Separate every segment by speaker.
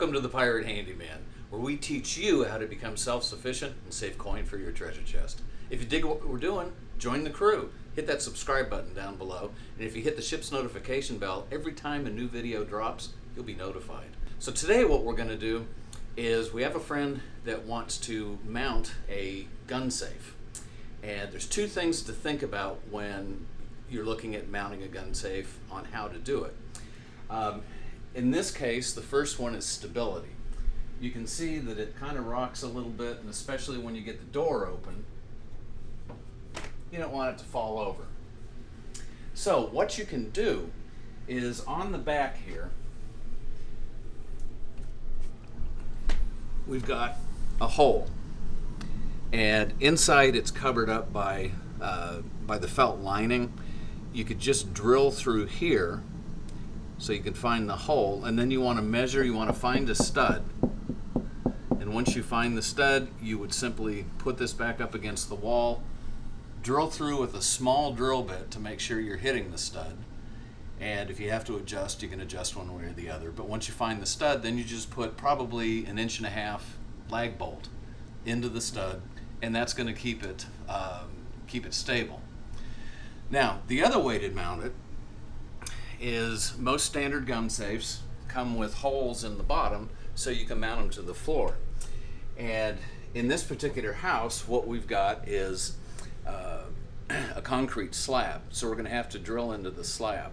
Speaker 1: Welcome to the Pirate Handyman, where we teach you how to become self-sufficient and save coin for your treasure chest. If you dig what we're doing, join the crew. Hit that subscribe button down below, and if you hit the ship's notification bell, every time a new video drops, you'll be notified. So today what we're going to do is we have a friend that wants to mount a gun safe. And there's two things to think about when you're looking at mounting a gun safe on how to do it. In this case, the first one is stability. You can see that it kind of rocks a little bit, and especially when you get the door open, you don't want it to fall over. So what you can do is on the back here, we've got a hole, and inside it's covered up by the felt lining. You could just drill through here so you can find the hole, and then you want to measure, you want to find a stud. And once you find the stud, you would simply put this back up against the wall, drill through with a small drill bit to make sure you're hitting the stud. And if you have to adjust, you can adjust one way or the other. But once you find the stud, then you just put probably 1.5 inch lag bolt into the stud, and that's going to keep it stable. Now, the other way to mount it is most standard gun safes come with holes in the bottom so you can mount them to the floor. And in this particular house, what we've got is a concrete slab. So we're going to have to drill into the slab.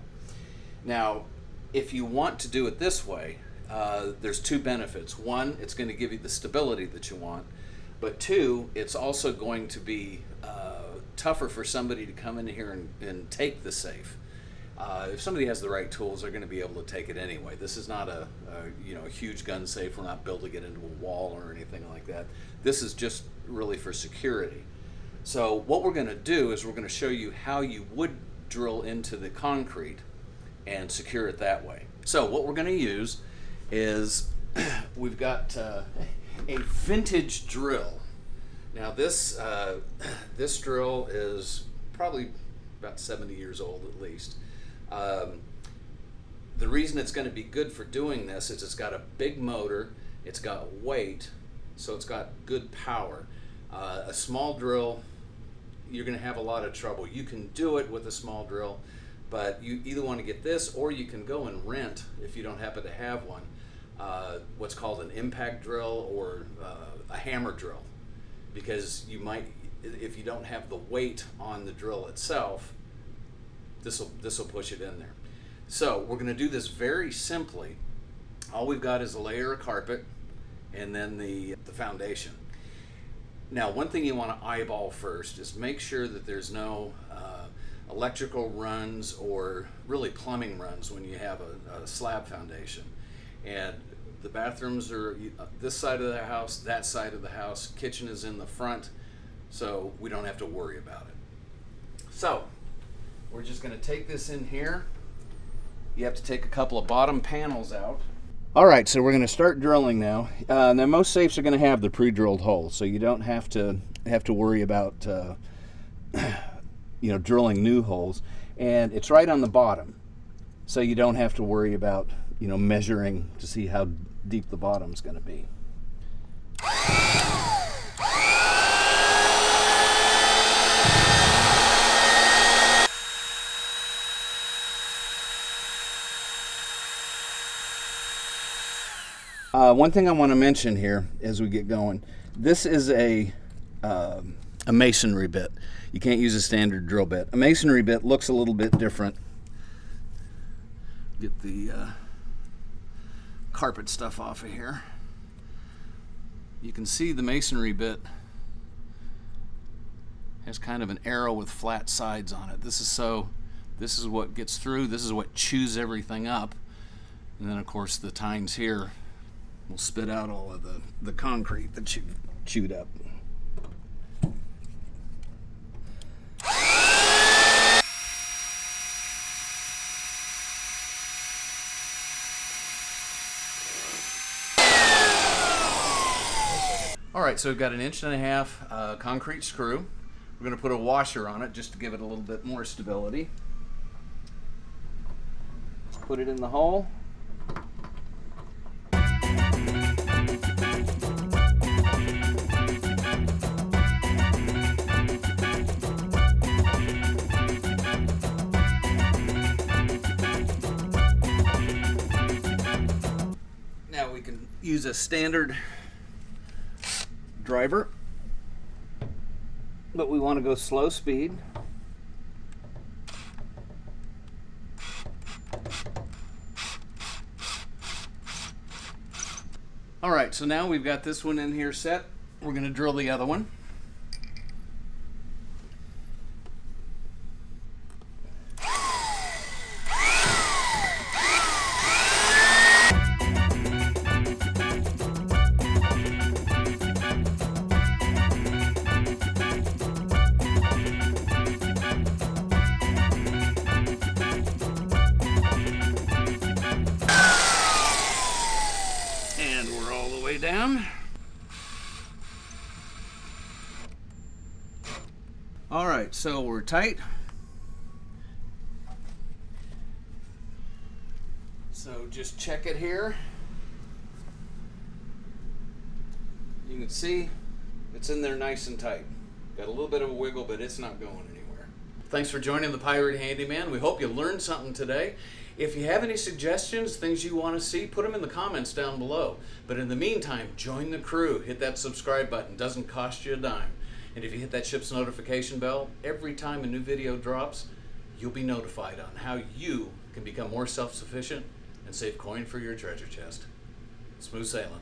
Speaker 1: Now, if you want to do it this way, there's two benefits. One, it's going to give you the stability that you want. But two, it's also going to be tougher for somebody to come in here and take the safe. If somebody has the right tools, they're going to be able to take it anyway. This is not a huge gun safe. We're not building it into a wall or anything like that. This is just really for security. So what we're going to do is we're going to show you how you would drill into the concrete and secure it that way. So what we're going to use is we've got a vintage drill. Now this drill is probably about 70 years old at least. The reason it's going to be good for doing this is it's got a big motor, it's got weight, so it's got good power. A small drill, you're going to have a lot of trouble. You can do it with a small drill, but you either want to get this or you can go and rent, if you don't happen to have one, what's called an impact drill or a hammer drill, because you might, if you don't have the weight on the drill itself, this will push it in there. So we're going to do this very simply. All we've got is a layer of carpet and then the foundation. Now, one thing you want to eyeball first is make sure that there's no electrical runs or really plumbing runs when you have a slab foundation. And the bathrooms are this side of the house, that side of the house, kitchen is in the front, so we don't have to worry about it. So we're just going to take this in here. You have to take a couple of bottom panels out. All right, so we're going to start drilling now. Now most safes are going to have the pre-drilled holes, so you don't have to worry about drilling new holes. And it's right on the bottom, so you don't have to worry about measuring to see how deep the bottom's going to be. One thing I want to mention here as we get going, this is a masonry bit. You can't use a standard drill bit. A masonry bit looks a little bit different. Get the carpet stuff off of here. You can see the masonry bit has kind of an arrow with flat sides on it. This is what gets through. This is what chews everything up. And then of course the tines here will spit out all of the concrete that you've chewed up. All right, so we've got 1.5 inch concrete screw. We're going to put a washer on it just to give it a little bit more stability. Put it in the hole. use a standard driver, but we want to go slow speed. All right, so now we've got this one in here set. We're going to drill the other one. And we're all the way down. All right, so we're tight. So just check it here. You can see it's in there nice and tight. Got a little bit of a wiggle, but it's not going anywhere. Thanks for joining the Pirate Handyman. We hope you learned something today. If you have any suggestions, things you want to see, put them in the comments down below. But in the meantime, join the crew. Hit that subscribe button. Doesn't cost you a dime. And if you hit that ship's notification bell, every time a new video drops, you'll be notified on how you can become more self-sufficient and save coin for your treasure chest. Smooth sailing.